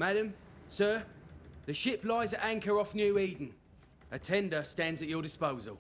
Madam, sir, the ship lies at anchor off New Eden. A tender stands at your disposal.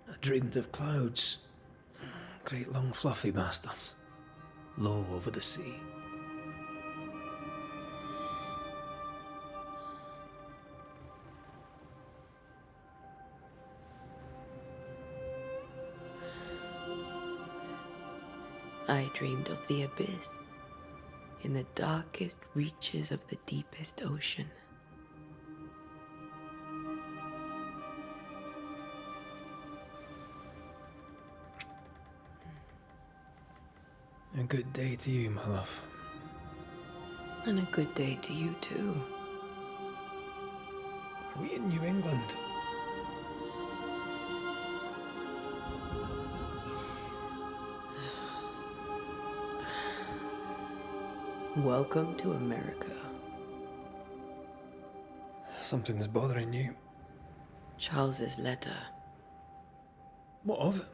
I dreamed of clouds. Great long fluffy bastards. Low over the sea. I dreamed of the abyss, in the darkest reaches of the deepest ocean. A good day to you, my love. And a good day to you, too. Are we in New England? Welcome to America. Something's bothering you. Charles's letter. What of it?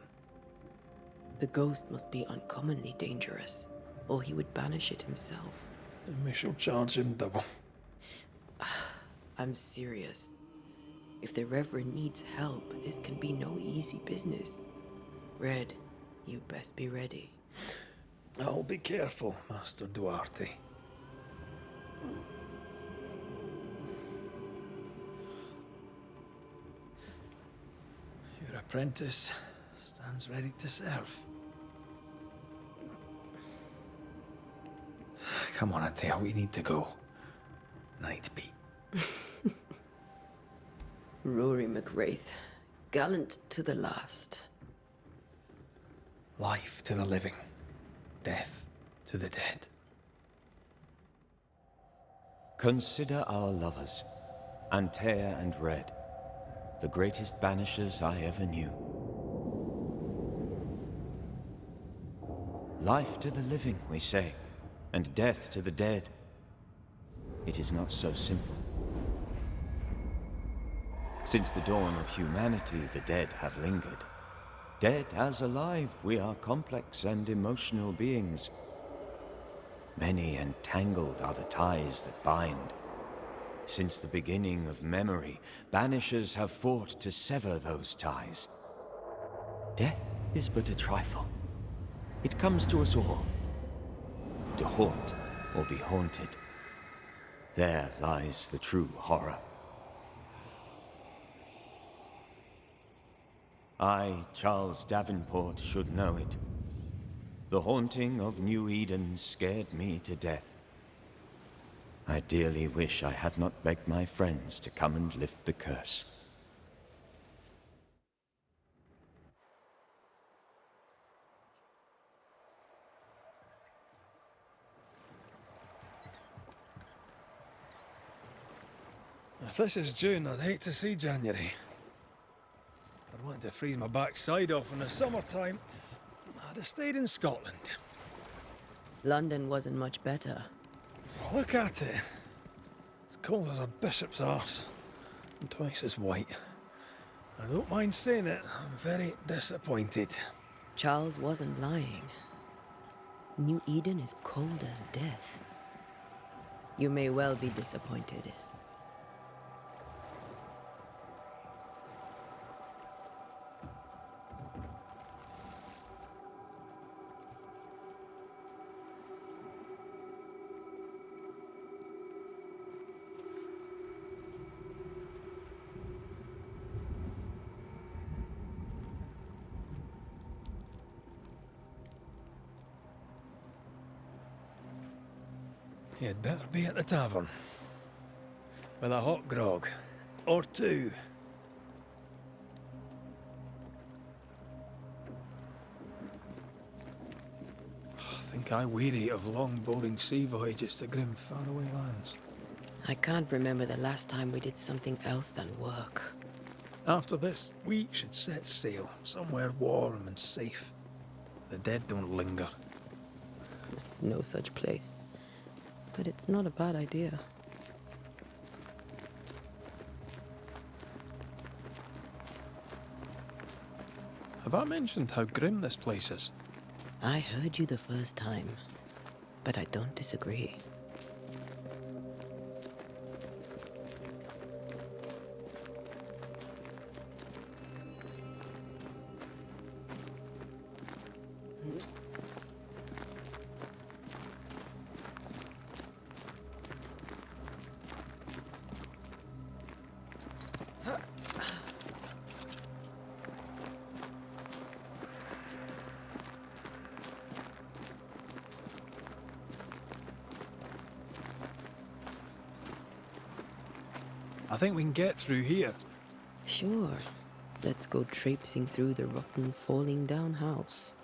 The ghost must be uncommonly dangerous, or he would banish it himself. And we shall charge him double. I'm serious. If the Reverend needs help, this can be no easy business. Red, you best be ready. I'll be careful, Master Duarte. Your apprentice stands ready to serve. Come on, Atea, we need to go. Night beat. Rory McWraith, gallant to the last. Life to the living, death to the dead. Consider our lovers, Antea and Red, the greatest banishers I ever knew. Life to the living, we say, and death to the dead. It is not so simple. Since the dawn of humanity, the dead have lingered. Dead as alive, we are complex and emotional beings. Many and tangled are the ties that bind. Since the beginning of memory, banishers have fought to sever those ties. Death is but a trifle. It comes to us all. To haunt or be haunted. There lies the true horror. I, Charles Davenport, should know it. The haunting of New Eden scared me to death. I dearly wish I had not begged my friends to come and lift the curse. If this is June, I'd hate to see January. I'd want to freeze my backside off in the summertime. I'd have stayed in Scotland. London wasn't much better. Look at it. It's cold as a bishop's arse. And twice as white. I don't mind saying it, I'm very disappointed. Charles wasn't lying. New Eden is cold as death. You may well be disappointed. You'd better be at the tavern. With a hot grog. Or two. I think I weary of long, boring sea voyages to grim, faraway lands. I can't remember the last time we did something else than work. After this, we should set sail somewhere warm and safe. The dead don't linger. No such place. But it's not a bad idea. Have I mentioned how grim this place is? I heard you the first time, but I don't disagree. I think we can get through here. Sure. Let's go traipsing through the rotten, falling down house.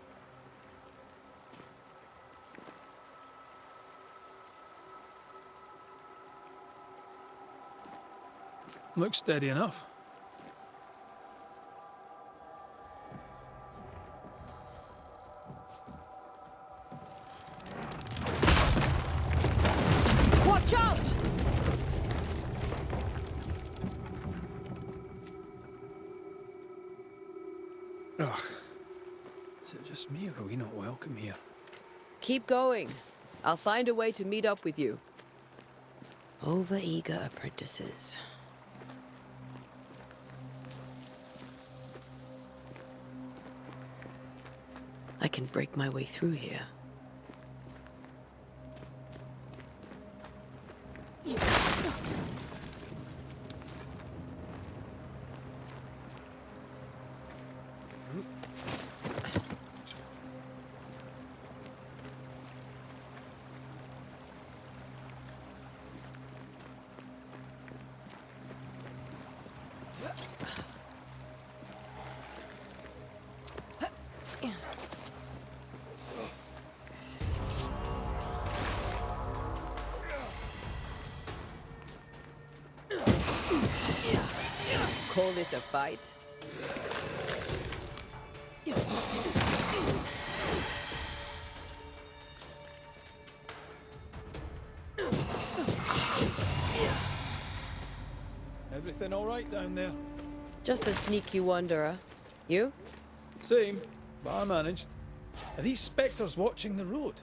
Looks steady enough. Watch out! Ugh. Is it just me, or are we not welcome here? Keep going. I'll find a way to meet up with you. Over-eager apprentices. I can break my way through here. Call this a fight? Everything all right down there? Just a sneaky wanderer. You? Same, but I managed. Are these spectres watching the road?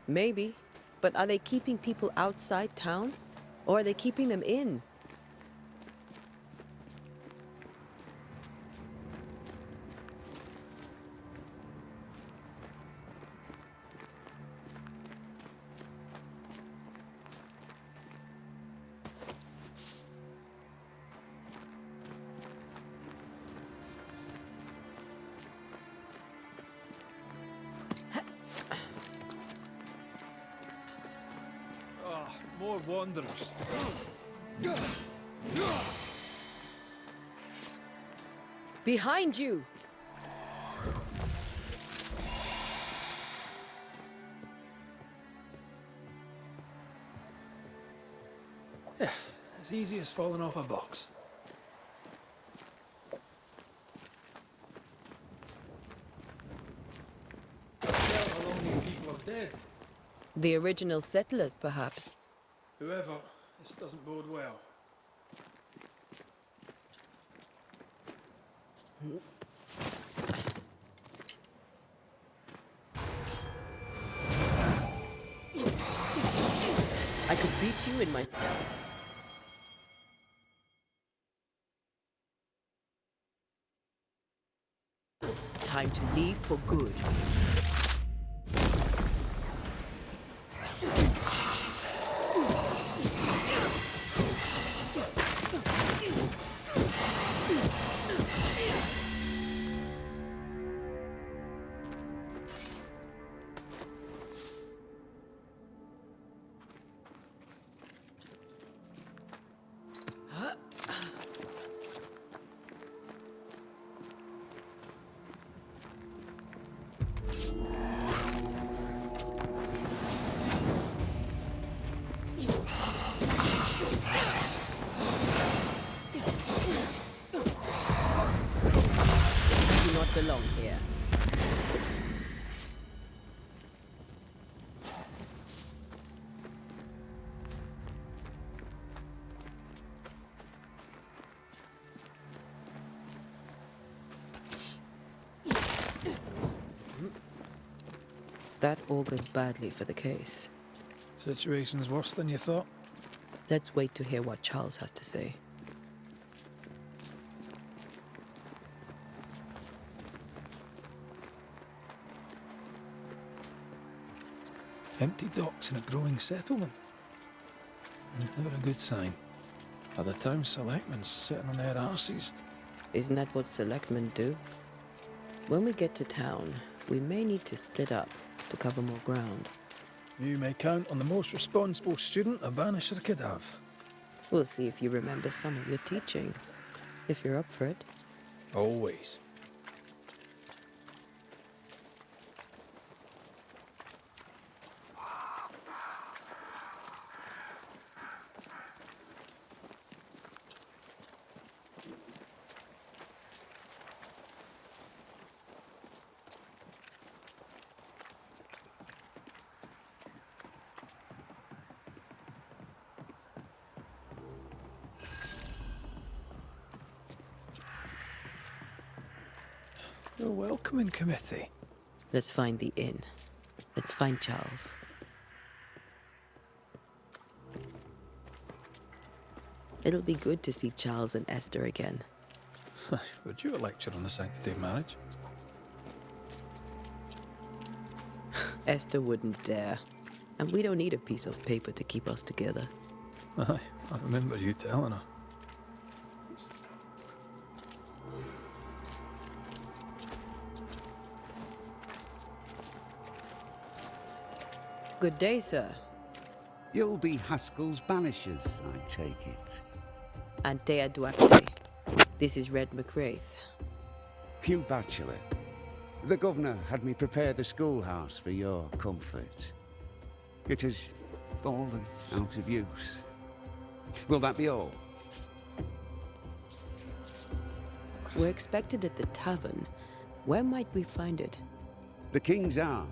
Maybe. But are they keeping people outside town? Or are they keeping them in? More wanderers. Behind you! Yeah, as easy as falling off a box. Tell how long these people are dead. The original settlers, perhaps. Whoever, this doesn't bode well. I could beat you in my... Time to leave for good. belong here. That augurs badly for the case. Situation's worse than you thought. Let's wait to hear what Charles has to say. Empty docks in a growing settlement. Never a good sign. Are the town selectmen sitting on their arses? Isn't that what selectmen do? When we get to town, we may need to split up to cover more ground. You may count on the most responsible student a Banisher could have. We'll see if you remember some of your teaching, if you're up for it. Always. A welcoming committee. Let's find the inn. Let's find Charles. It'll be good to see Charles and Esther again. Would you a lecture on the sanctity of marriage? Esther wouldn't dare. And we don't need a piece of paper to keep us together. Aye, I remember you telling her. Good day, sir. You'll be Haskell's Banishers, I take it. Antea Duarte. This is Red McWraith. Hugh Bachelor. The governor had me prepare the schoolhouse for your comfort. It has fallen out of use. Will that be all? We're expected at the tavern. Where might we find it? The King's Arm.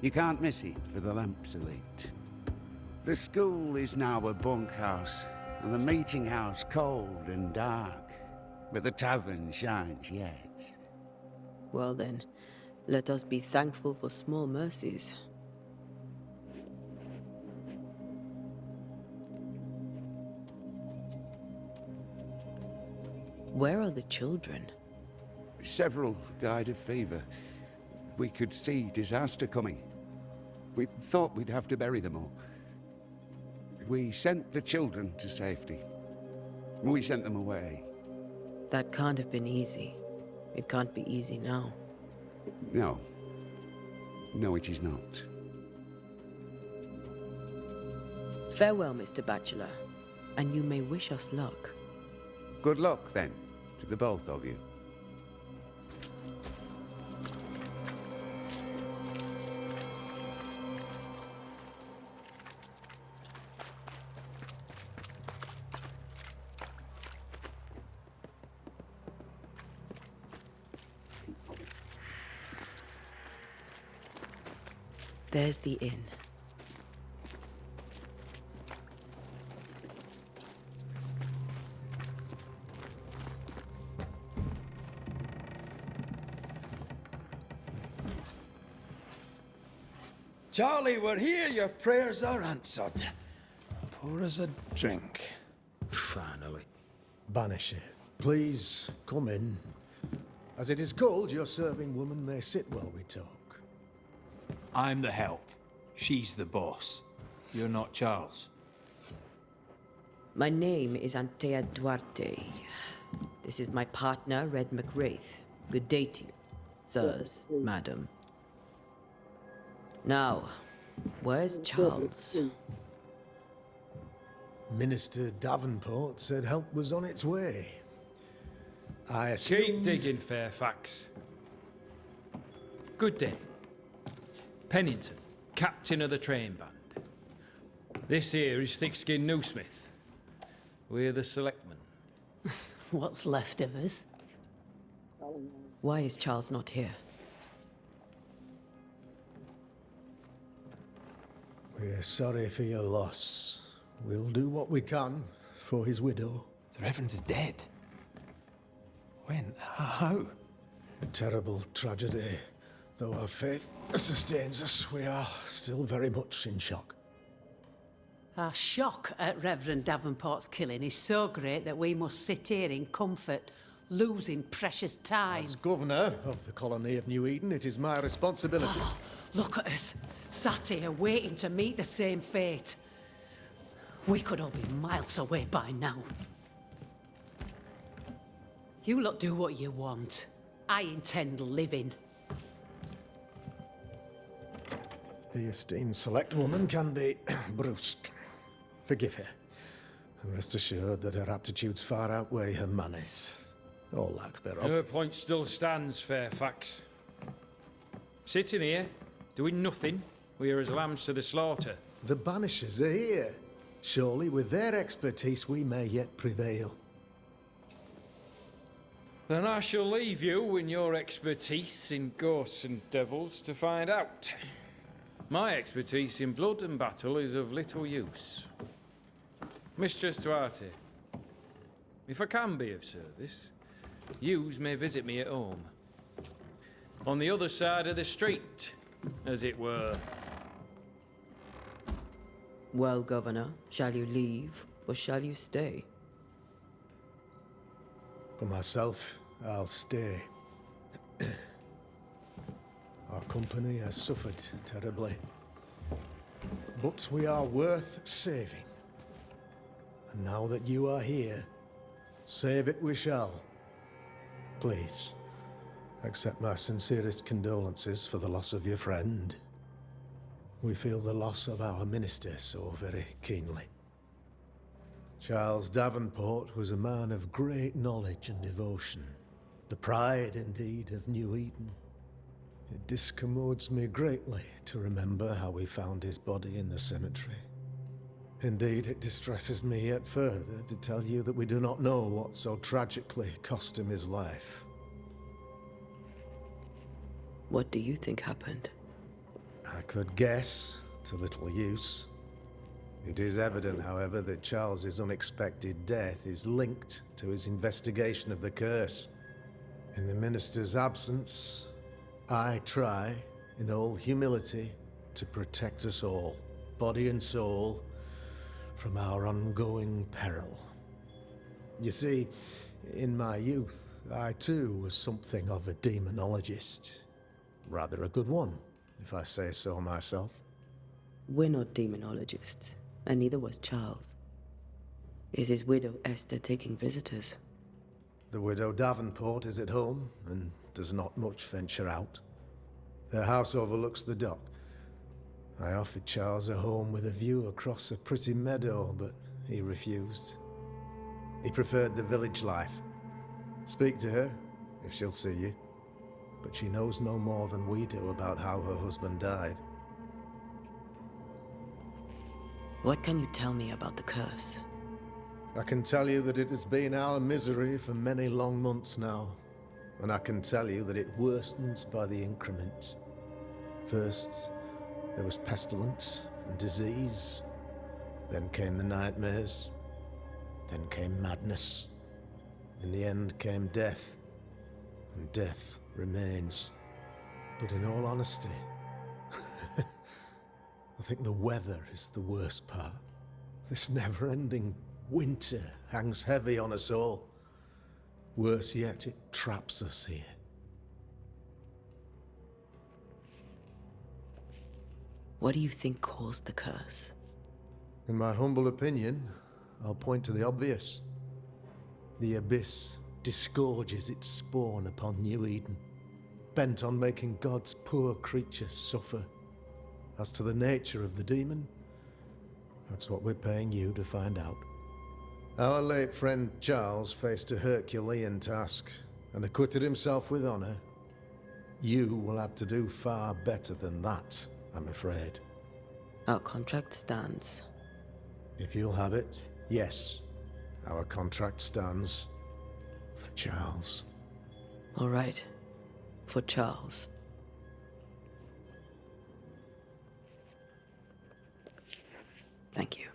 You can't miss it for the lamps are lit. The school is now a bunkhouse, and the meeting house cold and dark. But the tavern shines yet. Well then, let us be thankful for small mercies. Where are the children? Several died of fever. We could see disaster coming. We thought we'd have to bury them all. We sent the children to safety. We sent them away. That can't have been easy. It can't be easy now. No. No, it is not. Farewell, Mr. Bachelor, and you may wish us luck. Good luck, then, to the both of you. There's the inn. Charlie, we're here. Your prayers are answered. Pour us a drink. Finally. Banisher, please come in. As it is called, your serving woman may sit while we talk. I'm the help. She's the boss. You're not Charles. My name is Antea Duarte. This is my partner, Red McWraith. Good day to you, sirs, madam. Now, where's Charles? Minister Davenport said help was on its way. I Keep assumed... digging, Fairfax. Good day. Pennington, captain of the train band. This here is Thick-Skinned Newsmith. We're the selectmen. What's left of us? Why is Charles not here? We're sorry for your loss. We'll do what we can for his widow. The Reverend is dead. When? How? A terrible tragedy. Though our faith sustains us, we are still very much in shock. Our shock at Reverend Davenport's killing is so great that we must sit here in comfort, losing precious time. As governor of the colony of New Eden, it is my responsibility. Look at us, sat here waiting to meet the same fate. We could all be miles away by now. You lot do what you want. I intend living. The esteemed select woman can be brusque. Forgive her. And rest assured that her aptitudes far outweigh her manners. Or lack thereof. Her point still stands, Fairfax. Sitting here, doing nothing, we are as lambs to the slaughter. The Banishers are here. Surely with their expertise we may yet prevail. Then I shall leave you and your expertise in ghosts and devils to find out. My expertise in blood and battle is of little use. Mistress Duarte, if I can be of service, yous may visit me at home. On the other side of the street, as it were. Well, Governor, shall you leave or shall you stay? For myself, I'll stay. Our company has suffered terribly. But we are worth saving. And now that you are here, save it we shall. Please, accept my sincerest condolences for the loss of your friend. We feel the loss of our minister so very keenly. Charles Davenport was a man of great knowledge and devotion. The pride, indeed, of New Eden. It discommodes me greatly to remember how we found his body in the cemetery. Indeed, it distresses me yet further to tell you that we do not know what so tragically cost him his life. What do you think happened? I could guess, to little use. It is evident, however, that Charles's unexpected death is linked to his investigation of the curse. In the minister's absence, I try, in all humility, to protect us all, body and soul, from our ongoing peril. You see, in my youth, I too was something of a demonologist. Rather a good one, if I say so myself. We're not demonologists, and neither was Charles. Is his widow Esther taking visitors? The widow Davenport is at home, and does not much venture out. Their house overlooks the dock. I offered Charles a home with a view across a pretty meadow, but he refused. He preferred the village life. Speak to her, if she'll see you. But she knows no more than we do about how her husband died. What can you tell me about the curse? I can tell you that it has been our misery for many long months now. And I can tell you that it worsens by the increment. First, there was pestilence and disease. Then came the nightmares. Then came madness. In the end came death. And death remains. But in all honesty, I think the weather is the worst part. This never-ending winter hangs heavy on us all. Worse yet, it traps us here. What do you think caused the curse? In my humble opinion, I'll point to the obvious. The abyss disgorges its spawn upon New Eden, bent on making God's poor creatures suffer. As to the nature of the demon, that's what we're paying you to find out. Our late friend Charles faced a Herculean task and acquitted himself with honor. You will have to do far better than that, I'm afraid. Our contract stands. If you'll have it, yes. Our contract stands for Charles. All right. for Charles. Thank you.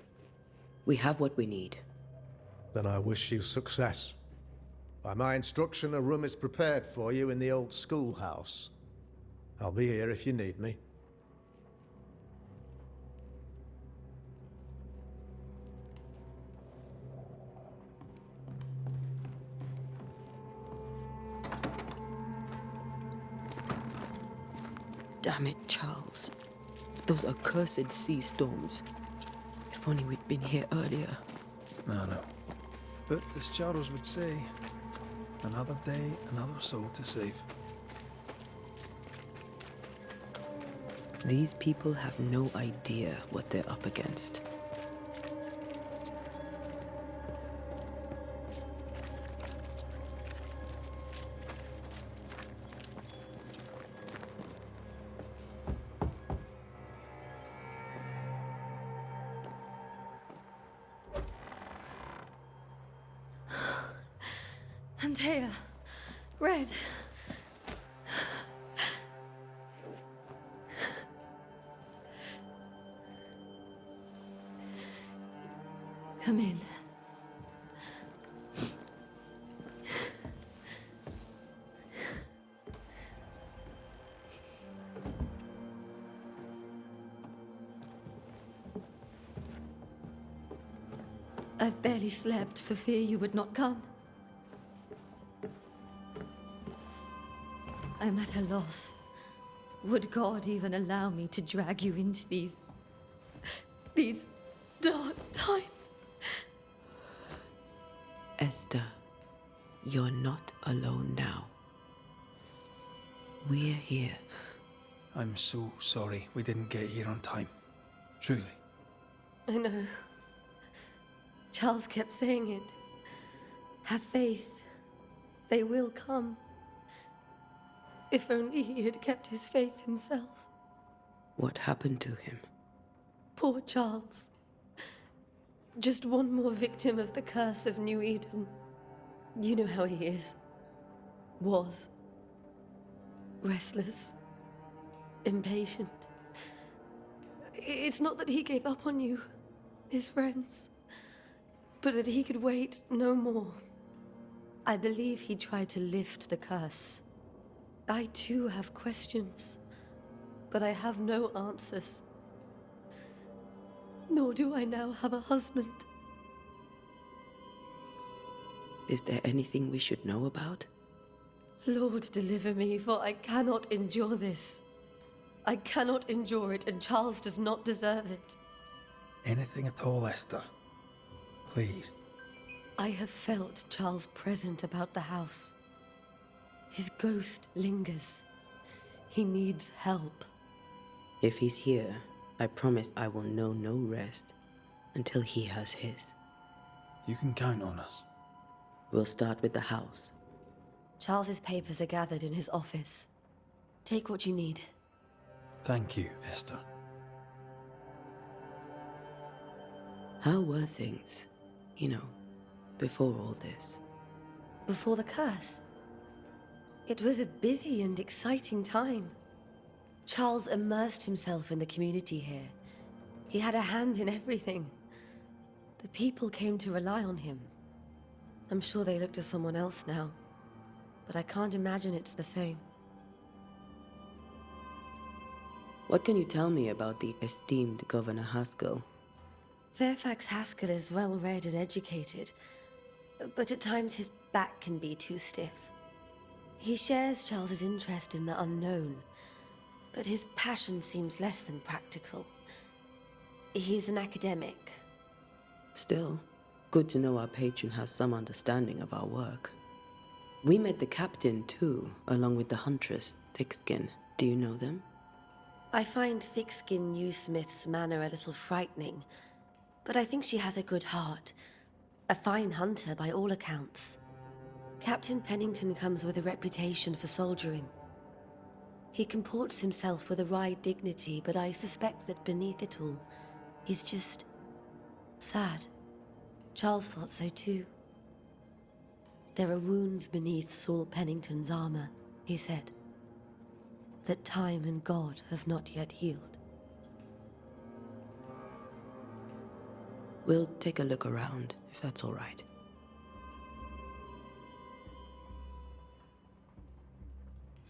We have what we need. Then I wish you success. By my instruction, a room is prepared for you in the old schoolhouse. I'll be here if you need me. Damn it, Charles. Those accursed sea storms. If only we'd been here earlier. I know. But as Charles would say, another day, another soul to save. These people have no idea what they're up against. Antea, Red. Come in. I've barely slept for fear you would not come. I'm at a loss. Would God even allow me to drag you into these dark times? Esther, you're not alone now. We're here. I'm so sorry we didn't get here on time. Truly. I know. Charles kept saying it. Have faith. They will come. If only he had kept his faith himself. What happened to him? Poor Charles. Just one more victim of the curse of New Eden. You know how he is. Was. Restless. Impatient. It's not that he gave up on you, his friends, but that he could wait no more. I believe he tried to lift the curse. I too have questions, but I have no answers. Nor do I now have a husband. Is there anything we should know about? Lord, deliver me, for I cannot endure this. I cannot endure it, and Charles does not deserve it. Anything at all, Esther. Please. I have felt Charles present about the house. His ghost lingers. He needs help. If he's here, I promise I will know no rest until he has his. You can count on us. We'll start with the house. Charles's papers are gathered in his office. Take what you need. Thank you, Esther. How were things, before all this? Before the curse? It was a busy and exciting time. Charles immersed himself in the community here. He had a hand in everything. The people came to rely on him. I'm sure they look to someone else now, but I can't imagine it's the same. What can you tell me about the esteemed Governor Haskell? Fairfax Haskell is well-read and educated, but at times his back can be too stiff. He shares Charles's interest in the unknown, but his passion seems less than practical. He's an academic. Still, good to know our patron has some understanding of our work. We met the captain, too, along with the huntress, Thickskin. Do you know them? I find Thickskin Newsmith's manner a little frightening, but I think she has a good heart. A fine hunter by all accounts. Captain Pennington comes with a reputation for soldiering. He comports himself with a wry dignity, but I suspect that beneath it all, he's just sad. Charles thought so too. There are wounds beneath Saul Pennington's armor, he said. that time and God have not yet healed. We'll take a look around, if that's all right.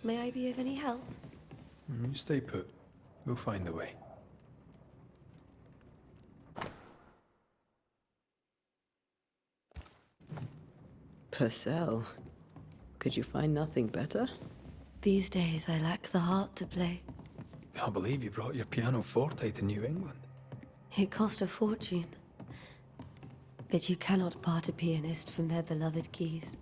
May I be of any help? You stay put. We'll find a way. Purcell, could you find nothing better? These days I lack the heart to play. Can't believe you brought your pianoforte to New England. It cost a fortune. But you cannot part a pianist from their beloved keys.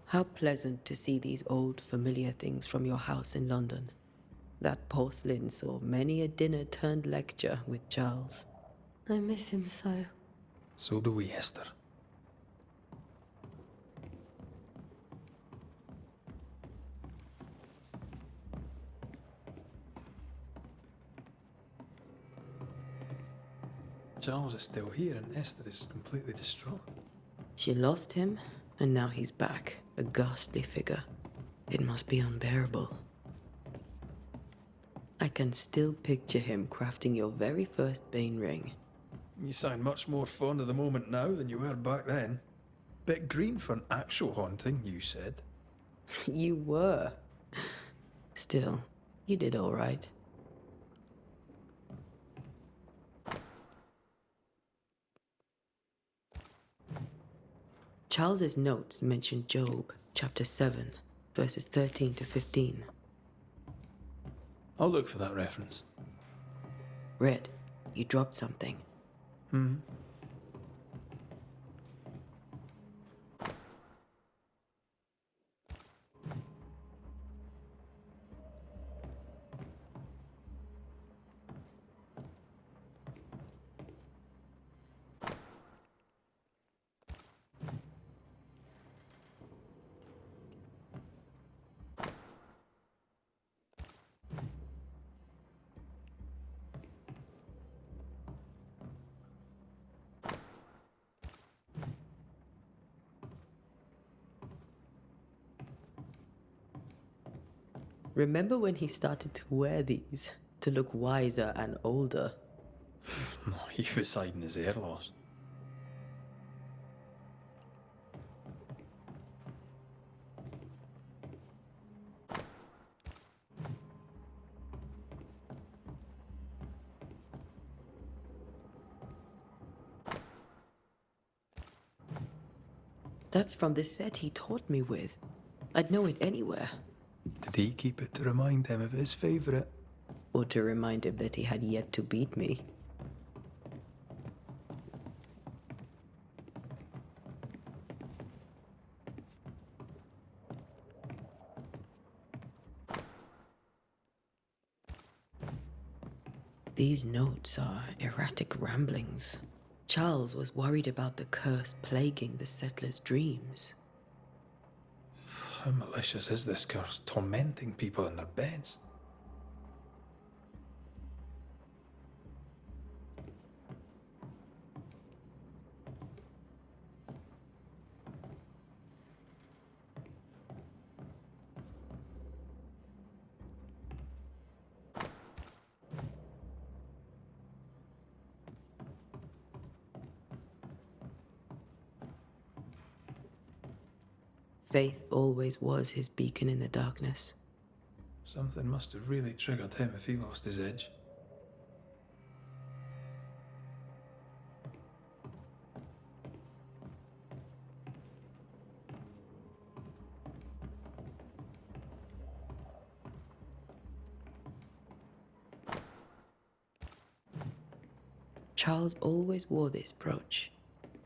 How pleasant to see these old, familiar things from your house in London. That porcelain saw many a dinner-turned-lecture with Charles. I miss him so. So do we, Esther. Charles is still here and Esther is completely distraught. She lost him, and now he's back, a ghastly figure. It must be unbearable. I can still picture him crafting your very first Bane ring. You sound much more fond of the moment now than you were back then. Bit green for an actual haunting, you said. You were. Still, you did all right. Charles's notes mention Job, chapter 7, verses 13 to 15. I'll look for that reference. Red, you dropped something. Remember when he started to wear these to look wiser and older? He was hiding his hair loss. That's from the set he taught me with. I'd know it anywhere. Did he keep it to remind him of his favourite? Or to remind him that he had yet to beat me. These notes are erratic ramblings. Charles was worried about the curse plaguing the settlers' dreams. How malicious is this curse, tormenting people in their beds? Faith always was his beacon in the darkness. Something must have really triggered him if he lost his edge. Charles always wore this brooch.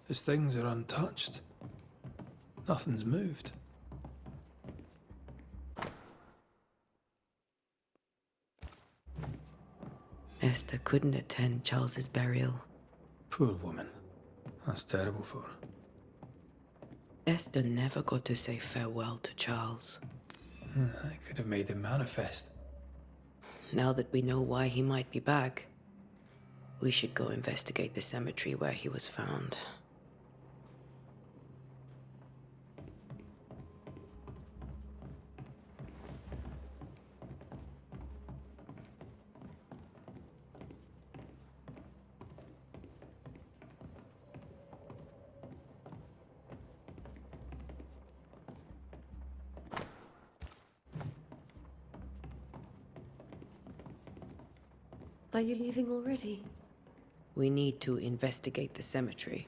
His things are untouched. Nothing's moved. Esther couldn't attend Charles's burial. Poor woman. That's terrible for her. Esther never got to say farewell to Charles. I could have made him manifest. Now that we know why he might be back, we should go investigate the cemetery where he was found. Are you leaving already? We need to investigate the cemetery.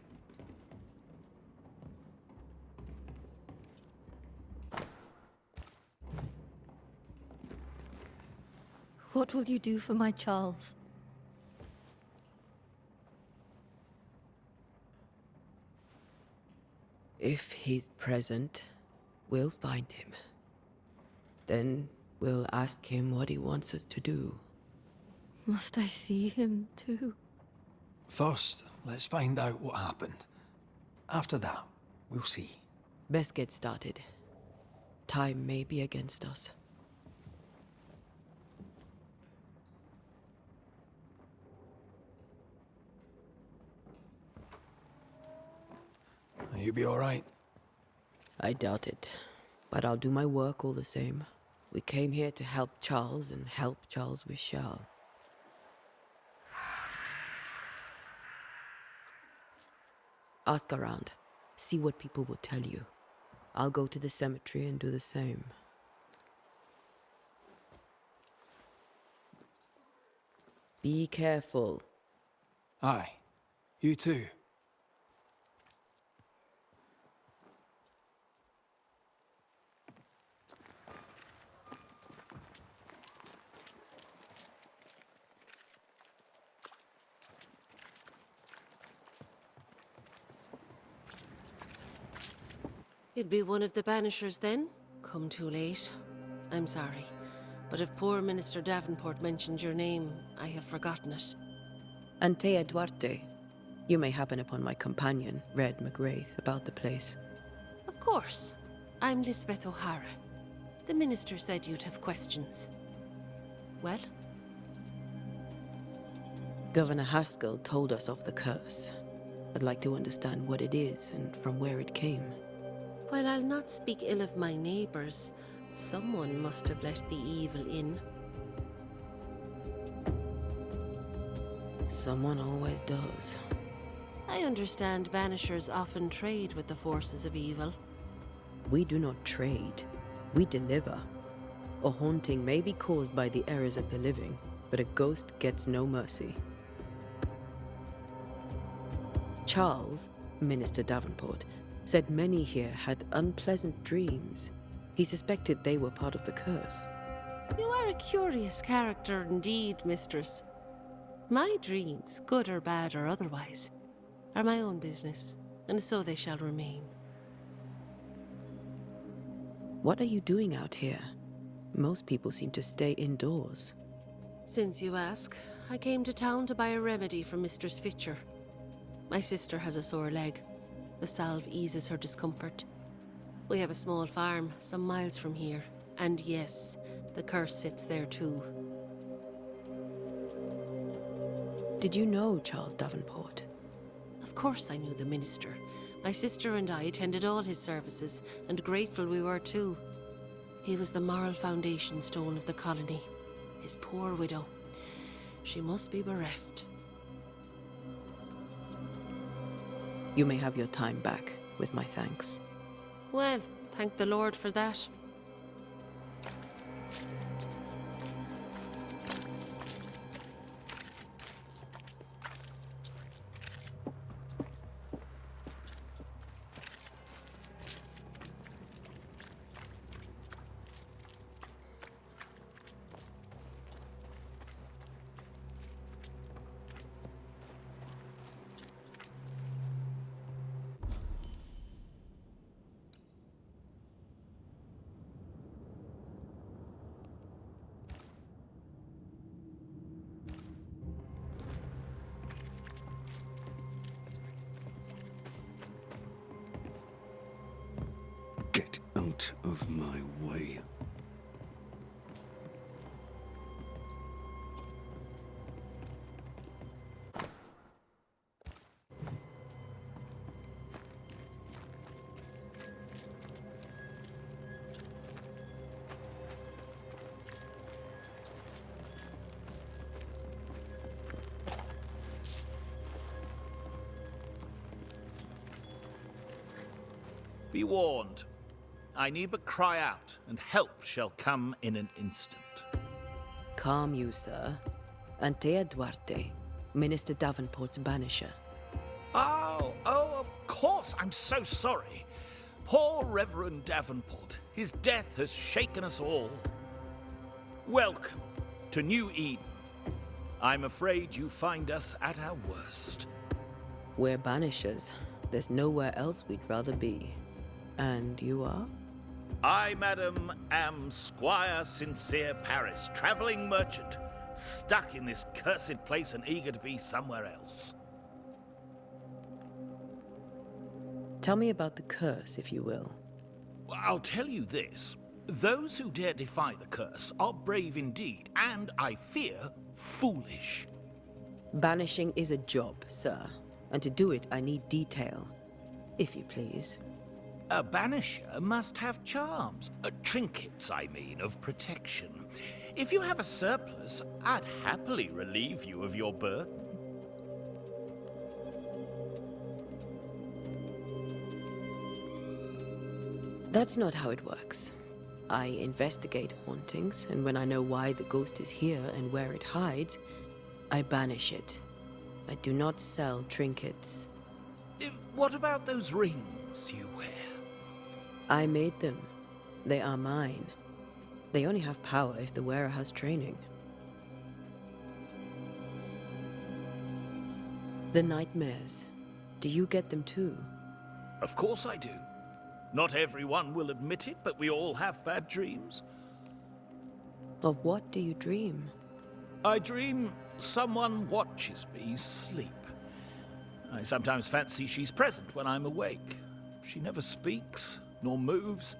What will you do for my Charles? If he's present, we'll find him. Then we'll ask him what he wants us to do. Must I see him too? First, let's find out what happened. After that, we'll see. Best get started. Time may be against us. You be all right? I doubt it, but I'll do my work all the same. We came here to help Charles, and help Charles we shall. Ask around. See what people will tell you. I'll go to the cemetery and do the same. Be careful. Aye. You too. You'd be one of the Banishers then? Come too late. I'm sorry, but if poor Minister Davenport mentioned your name, I have forgotten it. Antea Duarte. You may happen upon my companion, Red McGrath, about the place. Of course. I'm Lisbeth O'Hara. The minister said you'd have questions. Well? Governor Haskell told us of the curse. I'd like to understand what it is and from where it came. While I'll not speak ill of my neighbours, someone must have let the evil in. Someone always does. I understand Banishers often trade with the forces of evil. We do not trade. We deliver. A haunting may be caused by the errors of the living, but a ghost gets no mercy. Charles, Minister Davenport, said many here had unpleasant dreams. He suspected they were part of the curse. You are a curious character indeed, mistress. My dreams, good or bad or otherwise, are my own business, and so they shall remain. What are you doing out here? Most people seem to stay indoors. Since you ask, I came to town to buy a remedy for Mistress Fitcher. My sister has a sore leg. The salve eases her discomfort. We have a small farm some miles from here, and yes, the curse sits there too. Did you know Charles Davenport? Of course I knew the minister. My sister and I attended all his services, and grateful we were too. He was the moral foundation stone of the colony. His poor widow. She must be bereft. You may have your time back, with my thanks. Well, thank the Lord for that. Get out of my way. Be warned. I need but cry out, and help shall come in an instant. Calm you, sir. Antea Duarte, Minister Davenport's banisher. Oh, of course. I'm so sorry. Poor Reverend Davenport. His death has shaken us all. Welcome to New Eden. I'm afraid you find us at our worst. We're banishers. There's nowhere else we'd rather be. And you are? I, madam, am Squire Sincere Paris, travelling merchant, stuck in this cursed place and eager to be somewhere else. Tell me about the curse, if you will. I'll tell you this. Those who dare defy the curse are brave indeed, and, I fear, foolish. Banishing is a job, sir. And to do it, I need detail. If you please. A banisher must have charms. Trinkets, I mean, of protection. If you have a surplus, I'd happily relieve you of your burden. That's not how it works. I investigate hauntings, and when I know why the ghost is here and where it hides, I banish it. I do not sell trinkets. What about those rings you wear? I made them. They are mine. They only have power if the wearer has training. The nightmares. Do you get them too? Of course I do. Not everyone will admit it, but we all have bad dreams. Of what do you dream? I dream someone watches me sleep. I sometimes fancy she's present when I'm awake. She never speaks, nor moves.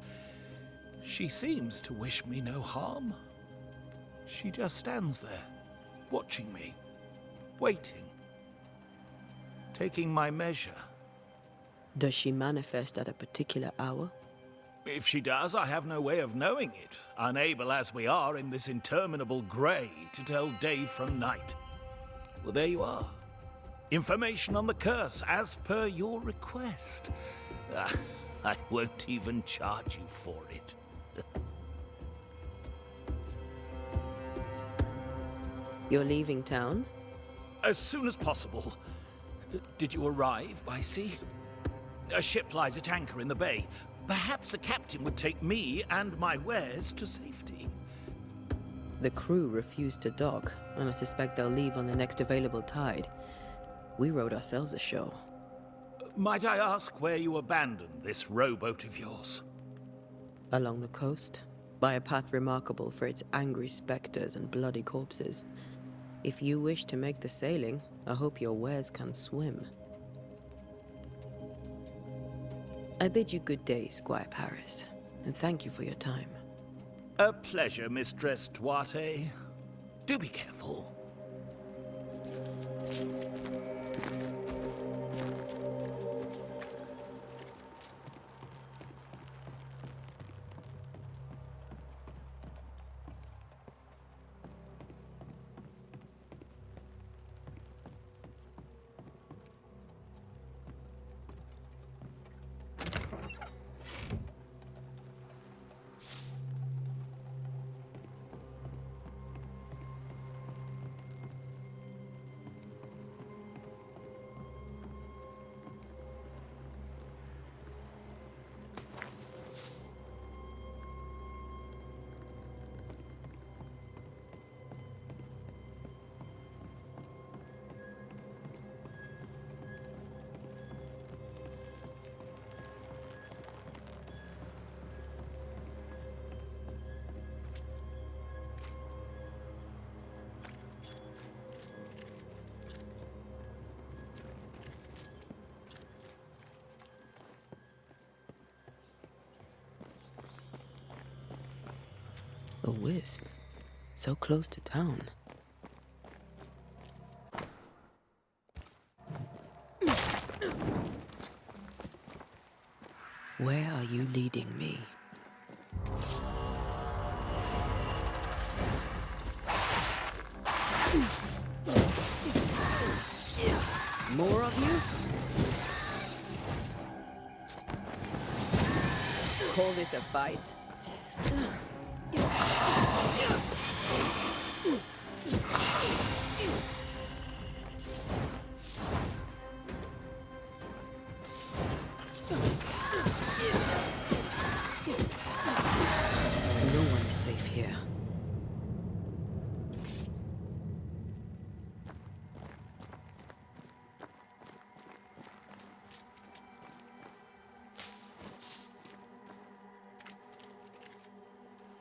She seems to wish me no harm. She just stands there, watching me, waiting, taking my measure. Does she manifest at a particular hour? If she does, I have no way of knowing it, unable as we are in this interminable grey to tell day from night. Well, there you are. Information on the curse, as per your request. I won't even charge you for it. You're leaving town? As soon as possible. Did you arrive by sea? A ship lies at anchor in the bay. Perhaps a captain would take me and my wares to safety. The crew refused to dock, and I suspect they'll leave on the next available tide. We rode ourselves ashore. Might I ask where you abandoned this rowboat of yours? Along the coast, by a path remarkable for its angry specters and bloody corpses. If you wish to make the sailing, I hope your wares can swim. I bid you good day, Squire Paris, and thank you for your time. A pleasure, Mistress Duarte. Do be careful. A wisp, so close to town. Where are you leading me? More of you? call this a fight? No one is safe here.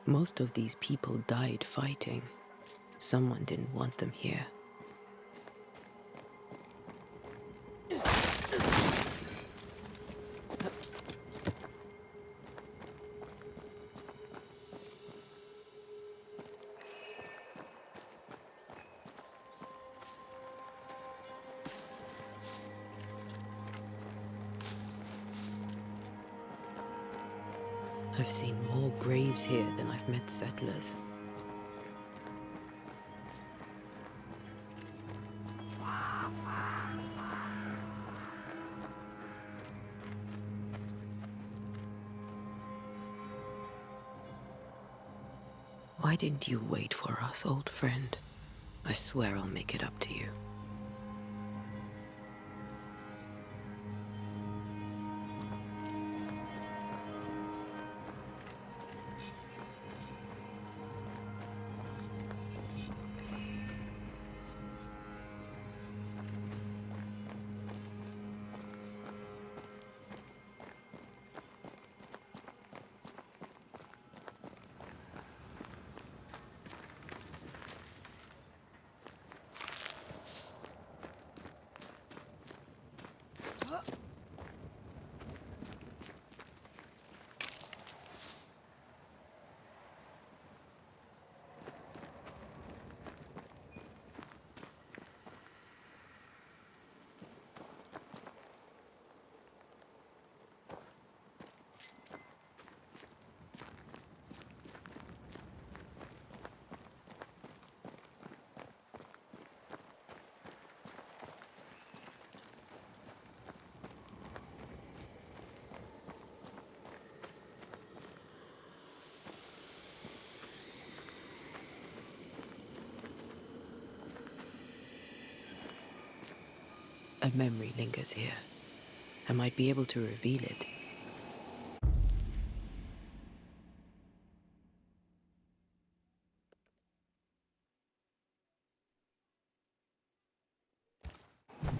Most of these people died fighting. Someone didn't want them here. I've seen more graves here than I've met settlers. Why didn't you wait for us, old friend? I swear I'll make it up to you. A memory lingers here. I might be able to reveal it.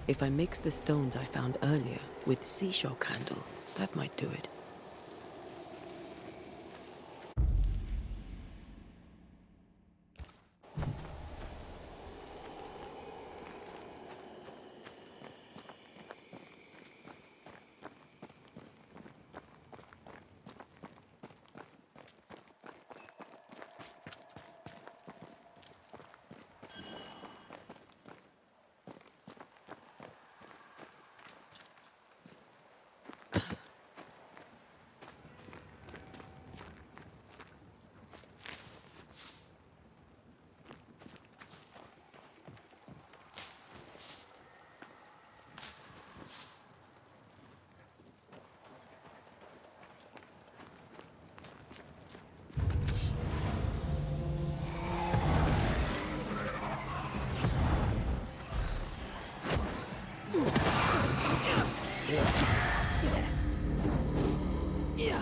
If I mix the stones I found earlier with seashore candle, that might do it. Best. Yeah.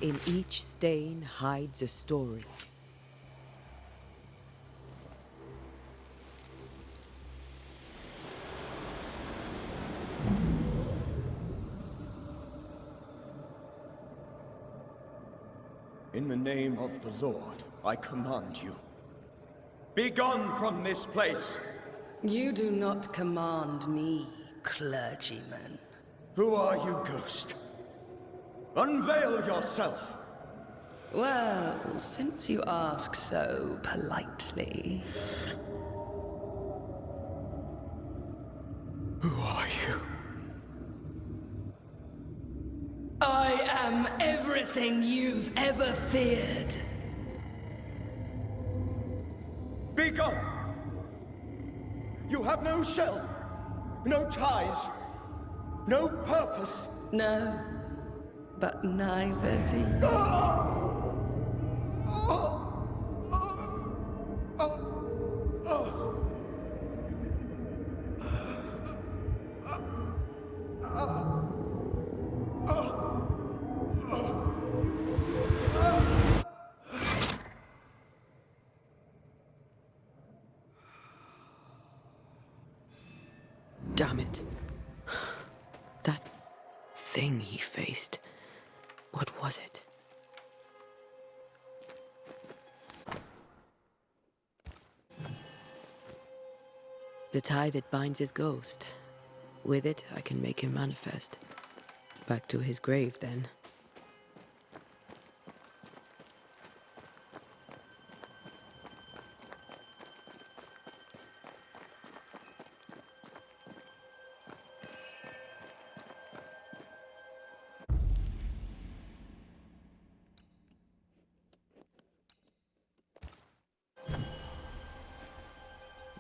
In each stain hides a story. In the name of the Lord, I command you. Be gone from this place! You do not command me, clergyman. Who are you, ghost? Unveil yourself! Well, since you ask so politely... Who are you? I am everything you've ever feared. Be gone! You have no shell, no ties, no purpose. No, but neither do you. Damn it. That thing he faced. What was it? The tie that binds his ghost. With it, I can make him manifest. Back to his grave, then.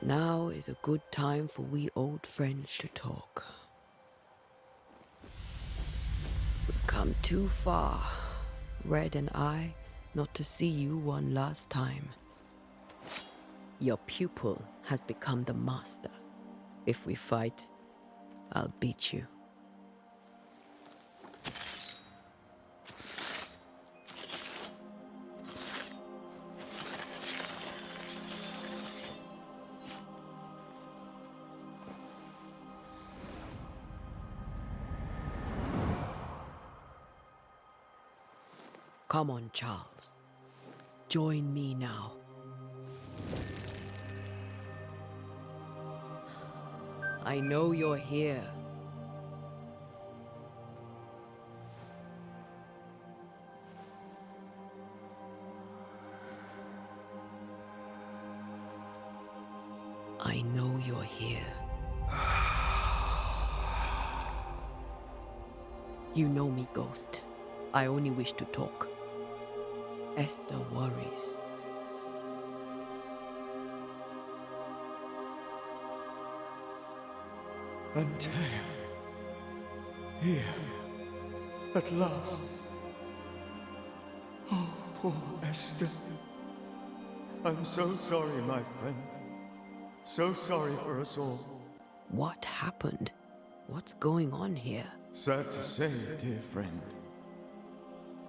Now is a good time for we old friends to talk. We've come too far, Red and I, not to see you one last time. Your pupil has become the master. If we fight, I'll beat you. Come on, Charles. Join me now. I know you're here. I know you're here. You know me, Ghost. I only wish to talk. Esther worries. Antea. Here. At last. Oh, poor Esther. I'm so sorry, my friend. So sorry for us all. What happened? What's going on here? Sad to say, dear friend.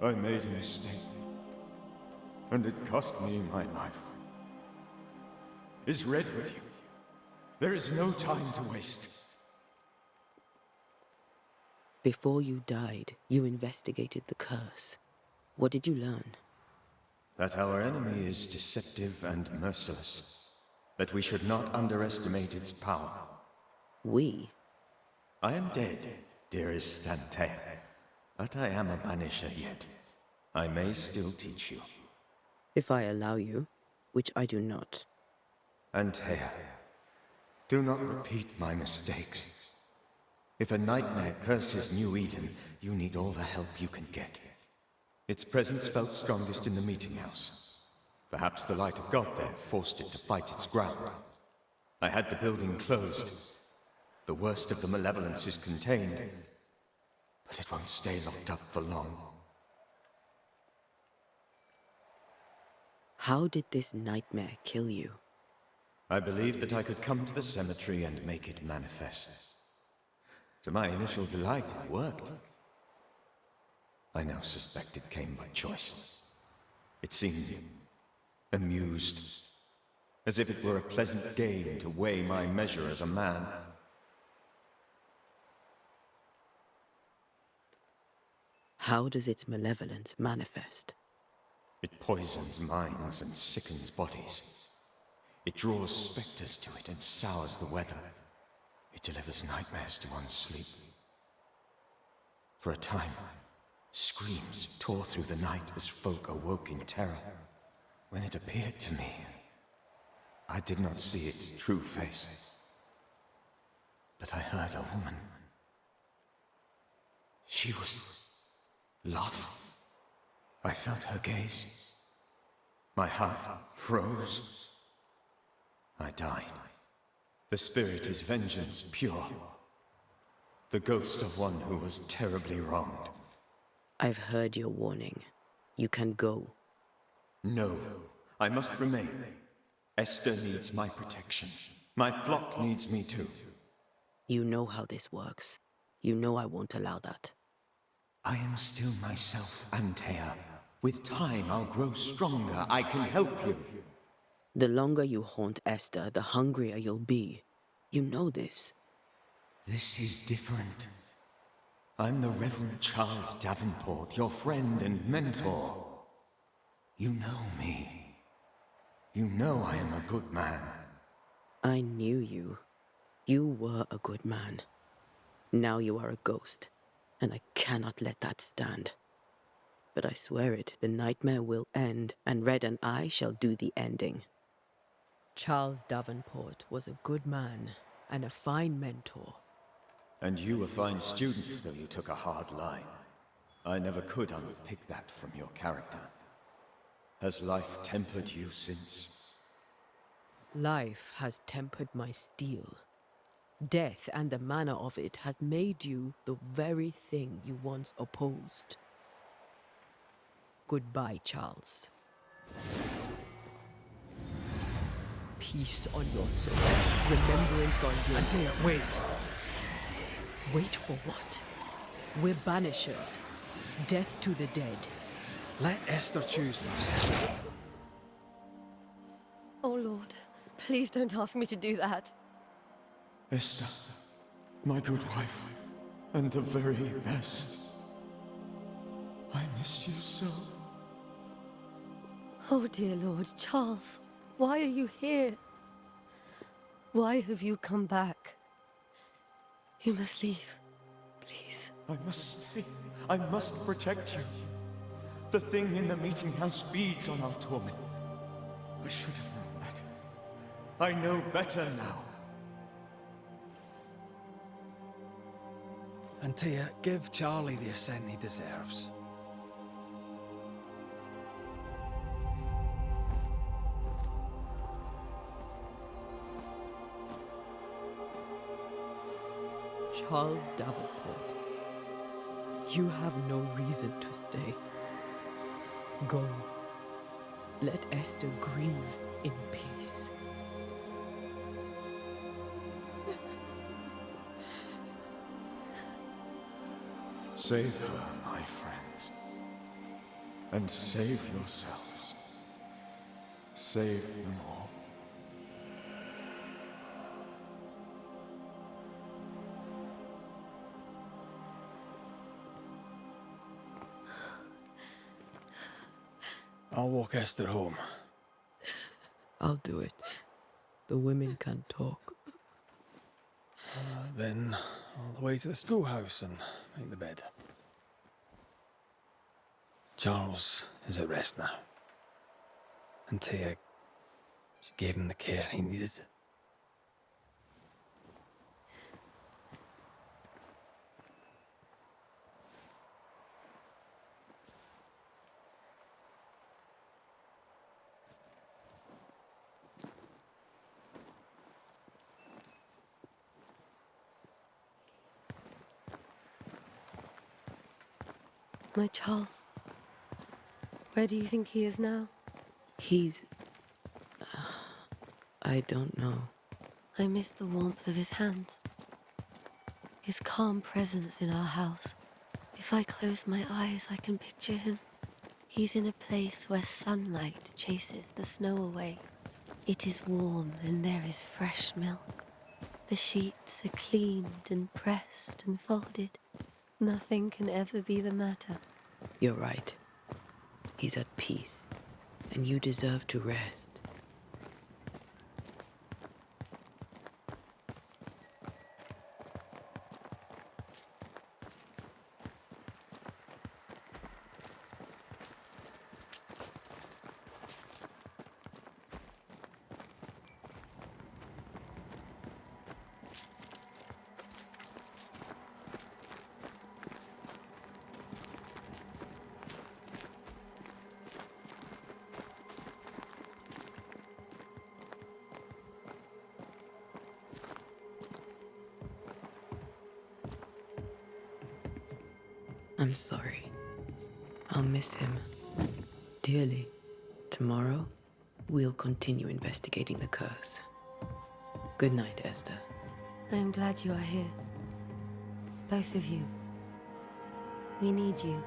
I made a mistake. And it cost me my life. Is Red with you? There is no time to waste. Before you died, you investigated the curse. What did you learn? That our enemy is deceptive and merciless. That we should not underestimate its power. We? I am dead, dearest Antea. But I am a Banisher yet. I may still teach you. If I allow you, which I do not. Antea, do not repeat my mistakes. If a nightmare curses New Eden, you need all the help you can get. Its presence felt strongest in the meeting house. Perhaps the light of God there forced it to fight its ground. I had the building closed. The worst of the malevolence is contained, but it won't stay locked up for long. How did this nightmare kill you? I believed that I could come to the cemetery and make it manifest. To my initial delight, it worked. I now suspect it came by choice. It seemed amused, as if it were a pleasant game to weigh my measure as a man. How does its malevolence manifest? It poisons minds and sickens bodies. It draws specters to it and sours the weather. It delivers nightmares to one's sleep. For a time, screams tore through the night as folk awoke in terror. When it appeared to me, I did not see its true face. But I heard a woman. She was love. I felt her gaze. My heart froze. I died. The spirit is vengeance pure. The ghost of one who was terribly wronged. I've heard your warning. You can go. No, I must remain. Esther needs my protection. My flock needs me too. You know how this works. You know I won't allow that. I am still myself, Antea. With time, I'll grow stronger. I can help you. The longer you haunt Esther, the hungrier you'll be. You know this. This is different. I'm the Reverend Charles Davenport, your friend and mentor. You know me. You know I am a good man. I knew you. You were a good man. Now you are a ghost, and I cannot let that stand. But I swear it, the nightmare will end, and Red and I shall do the ending. Charles Davenport was a good man and a fine mentor. And you a fine student, though you took a hard line. I never could unpick that from your character. Has life tempered you since? Life has tempered my steel. Death and the manner of it has made you the very thing you once opposed. Goodbye, Charles. Peace on your soul. Remembrance on your... Antea, wait. Wait for what? We're banishers. Death to the dead. Let Esther choose this. Oh, Lord, please don't ask me to do that. Esther, my good wife, and the very best. I miss you so. Oh, dear Lord, Charles, why are you here? Why have you come back? You must leave, please. I must stay. I must protect you. The thing in the meeting house feeds on our torment. I should have known better. I know better now. Antea, give Charlie the ascent he deserves. Charles Davenport, you have no reason to stay. Go. Let Esther grieve in peace. Save her, my friends. And save yourselves. Save them all. I'll walk Esther home. I'll do it. The women can talk. Then all the way to the schoolhouse and make the bed. Charles is at rest now. Antea, she gave him the care he needed. My Charles, where do you think he is now? He's... I don't know. I miss the warmth of his hands. His calm presence in our house. If I close my eyes, I can picture him. He's in a place where sunlight chases the snow away. It is warm and there is fresh milk. The sheets are cleaned and pressed and folded. Nothing can ever be the matter. You're right. He's at peace, and you deserve to rest. I'm sorry. I'll miss him dearly. Tomorrow, we'll continue investigating the curse. Good night, Esther. I'm glad you are here. Both of you. We need you.